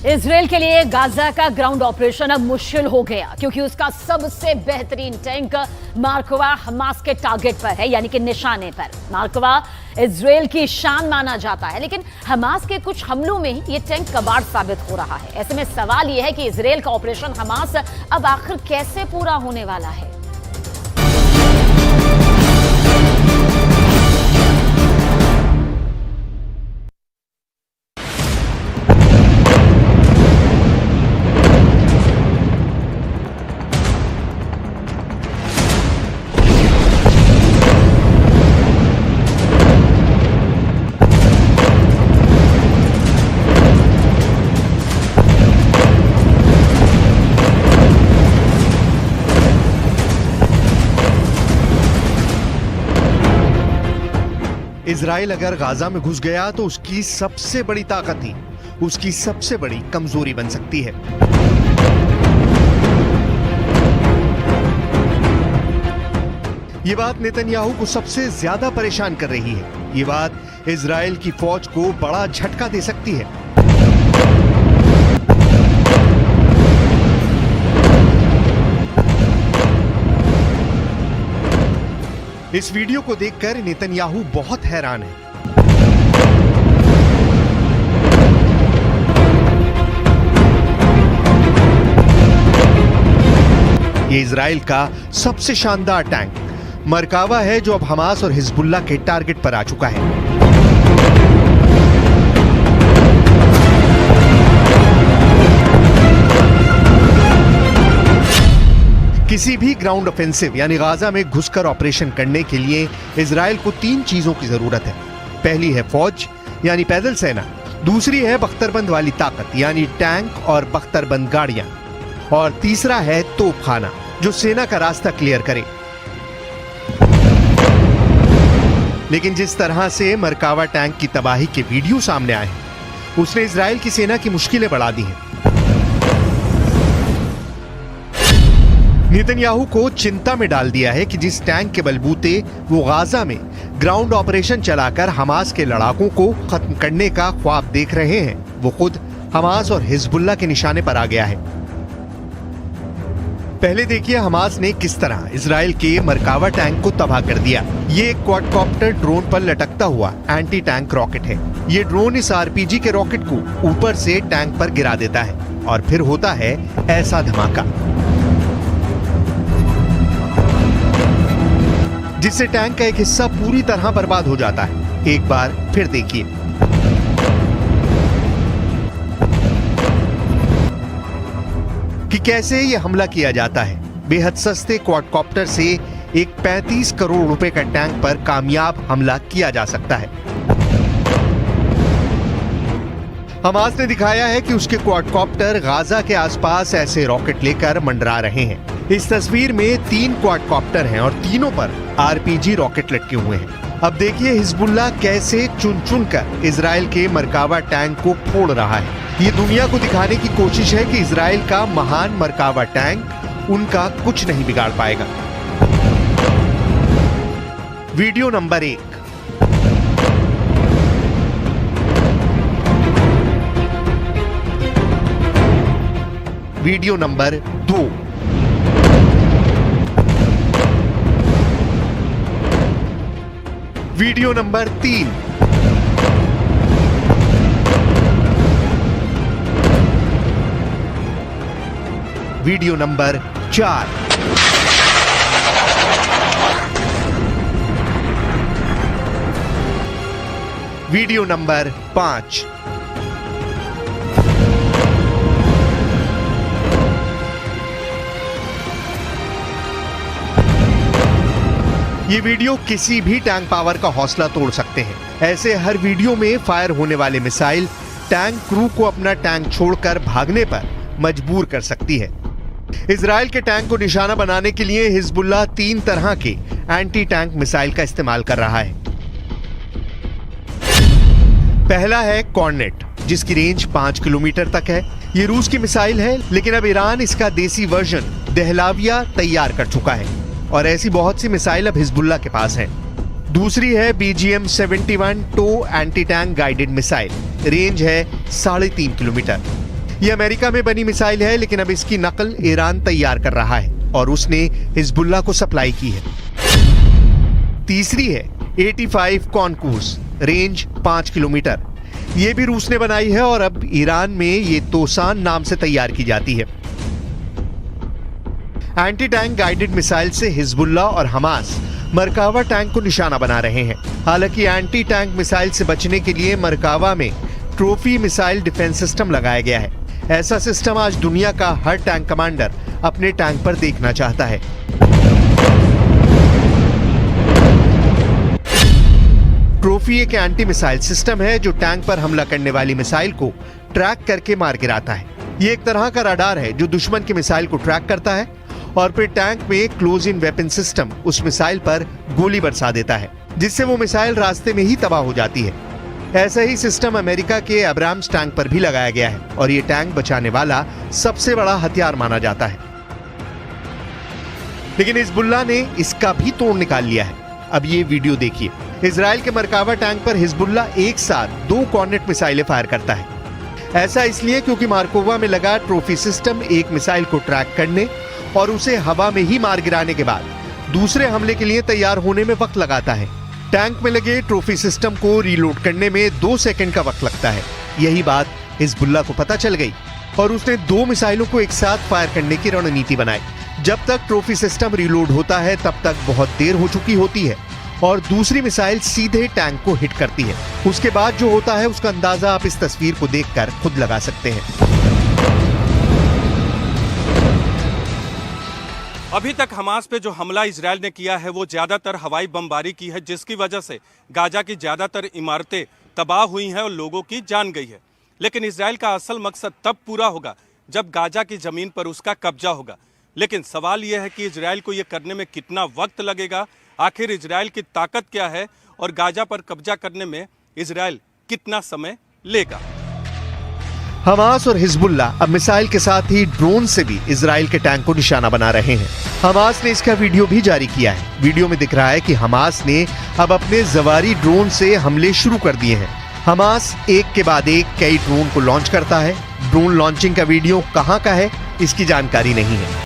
Israel के लिए Gaza का ग्राउंड ऑपरेशन अब मुश्किल हो गया क्योंकि उसका सबसे बेहतरीन टैंक मार्कवा हमास के टारगेट पर है, यानी कि निशाने पर। मार्कवा इजराइल की शान माना जाता है, लेकिन हमास के कुछ हमलों में ही ये टैंक कबाड़ साबित हो रहा है। ऐसे में सवाल यह है कि इजराइल का ऑपरेशन हमास अब आखिर कैसे पूरा होने वाला है। इजराइल अगर गाजा में घुस गया तो उसकी सबसे बड़ी ताकत ही उसकी सबसे बड़ी कमजोरी बन सकती है। ये बात नेतन्याहू को सबसे ज्यादा परेशान कर रही है। ये बात इजराइल की फौज को बड़ा झटका दे सकती है। इस वीडियो को देखकर नेतन्याहू बहुत हैरान है। ये इजराइल का सबसे शानदार टैंक मरकावा है, जो अब हमास और हिजबुल्लाह के टारगेट पर आ चुका है। किसी भी ग्राउंड ऑफेंसिव यानी गाजा में घुसकर ऑपरेशन करने के लिए इजराइल को 3 चीजों की जरूरत है। पहली है फौज यानी पैदल सेना, दूसरी है बख्तरबंद वाली ताकत यानी टैंक और बख्तरबंद गाड़ियां, और तीसरा है तोपखाना जो सेना का रास्ता क्लियर करे। लेकिन जिस तरह से मरकावा टैंक की तबाही के वीडियो सामने आए हैं, उसने इजराइल की सेना की मुश्किलें बढ़ा दी हैं। नेतन्याहू को चिंता में डाल दिया है कि जिस टैंक के बलबूते वो गाजा में ग्राउंड ऑपरेशन चलाकर हमास के लड़ाकों को खत्म करने का ख्वाब देख रहे हैं, वो खुद हमास और हिजबुल्लाह के निशाने पर आ गया है। पहले देखिए हमास ने किस तरह इजराइल के मरकावा टैंक को तबाह कर दिया। ये एक क्वाडकॉप्टर ड्रोन पर लटकता हुआ एंटी टैंक रॉकेट है। ये ड्रोन इस आरपीजी के रॉकेट को ऊपर से टैंक पर गिरा देता है और फिर होता है ऐसा धमाका जिससे टैंक का एक हिस्सा पूरी तरह बर्बाद हो जाता है। एक बार फिर देखिए। कि कैसे यह हमला किया जाता है। बेहद सस्ते क्वाडकॉप्टर से एक 35 करोड़ रुपए का टैंक पर कामयाब हमला किया जा सकता है। हमास ने दिखाया है कि उसके क्वाडकॉप्टर गाजा के आसपास ऐसे रॉकेट लेकर मंडरा रहे हैं। इस तस्वीर में 3 क्वाडकॉप्टर हैं और तीनों पर आरपीजी रॉकेट लटके हुए हैं। अब देखिए हिजबुल्लाह कैसे चुन चुन कर इजराइल के मरकावा टैंक को फोड़ रहा है। ये दुनिया को दिखाने की कोशिश है कि इजराइल का महान मरकावा टैंक उनका कुछ नहीं बिगाड़ पाएगा। Video number 1। Video number 2। Video number 3। Video number 4। Video number 5। ये वीडियो किसी भी टैंक पावर का हौसला तोड़ सकते हैं। ऐसे हर वीडियो में फायर होने वाले मिसाइल टैंक क्रू को अपना टैंक छोड़कर भागने पर मजबूर कर सकती है। इजराइल के टैंक को निशाना बनाने के लिए हिजबुल्लाह 3 तरह के एंटी टैंक मिसाइल का इस्तेमाल कर रहा है। पहला है कॉर्नेट, जिसकी रेंज 5 किलोमीटर तक है। ये रूस की मिसाइल है, लेकिन अब ईरान इसका देसी वर्जन दहलाविया तैयार कर चुका है और ऐसी बहुत सी मिसाइल अब हिजबुल्लाह के पास हैं। दूसरी है BGM-71 टो anti tank guided missile, range है 3.5 किलोमीटर। ये अमेरिका में बनी मिसाइल है, लेकिन अब इसकी नकल ईरान तैयार कर रहा है और उसने हिजबुल्लाह को सप्लाई की है। तीसरी है 85 कॉनकूस, रेंज 5 किलोमीटर। ये भी रूस ने बनाई है और अब ईरान में ये तोसान नाम से तैयार की जाती है। एंटी टैंक गाइडेड मिसाइल से हिजबुल्लाह और हमास मरकावा टैंक को निशाना बना रहे हैं। हालांकि एंटी टैंक मिसाइल से बचने के लिए मरकावा में ट्रॉफी मिसाइल डिफेंस सिस्टम लगाया गया है। ऐसा सिस्टम आज दुनिया का हर टैंक कमांडर अपने टैंक पर देखना चाहता है। ट्रॉफी एक एंटी मिसाइल सिस्टम है जो टैंक पर हमला करने वाली मिसाइल को ट्रैक करके मार गिराता है। ये एक तरह का रडार है जो दुश्मन की मिसाइल को ट्रैक करता है और फिर टैंक में क्लोज इन वेपन सिस्टम उस मिसाइल पर गोली बरसा देता है, जिससे वो मिसाइल रास्ते में ही तबाह हो जाती है। ऐसा ही सिस्टम अमेरिका के अब्राम्स टैंक पर भी लगाया गया है और ये टैंक बचाने वाला सबसे बड़ा हथियार माना जाता है। लेकिन हिजबुल्लाह ने इसका भी तोड़ निकाल लिया है। अब ये वीडियो देखिए। इजराइल के मरकावा टैंक पर हिजबुल्लाह एक साथ 2 कॉर्नेट मिसाइलें फायर करता है। ऐसा इसलिए क्योंकि मार्कोवा में लगा ट्रॉफी सिस्टम एक मिसाइल को ट्रैक करने और उसे हवा में ही मार गिराने के बाद दूसरे हमले के लिए तैयार होने में वक्त लगाता है। टैंक में लगे ट्रॉफी सिस्टम को रीलोड करने में 2 सेकंड का वक्त लगता है। यही बात हिजबुल्लाह को पता चल गई और उसने 2 मिसाइलों को एक साथ फायर करने की रणनीति बनाई। जब तक ट्रॉफी सिस्टम रीलोड होता है तब तक बहुत देर हो चुकी होती है और दूसरी मिसाइल सीधे टैंक को हिट करती है। उसके बाद जो होता है उसका अंदाजा आप इस तस्वीर को देखकर खुद लगा सकते हैं। अभी तक हमास पे जो हमला इजरायल ने किया है वो ज्यादातर हवाई बमबारी की है, जिसकी वजह से गाजा की ज्यादातर इमारतें तबाह हुई हैं और लोगों की जान गई है। लेकिन इजरायल का असल मकसद तब पूरा होगा जब गाजा की जमीन पर उसका कब्जा होगा। लेकिन सवाल यह है कि इजरायल को यह करने में कितना वक्त लगेगा, आखिर इजरायल की ताकत क्या है और गाजा पर कब्जा करने में इजरायल कितना समय लेगा। हमास और हिजबुल्लाह अब मिसाइल के साथ ही ड्रोन से भी इजराइल के टैंक को निशाना बना रहे हैं। हमास ने इसका वीडियो भी जारी किया है। वीडियो में दिख रहा है कि हमास ने अब अपने जवारी ड्रोन से हमले शुरू कर दिए हैं। हमास एक के बाद एक कई ड्रोन को लॉन्च करता है। ड्रोन लॉन्चिंग का वीडियो कहां का है इसकी जानकारी नहीं है।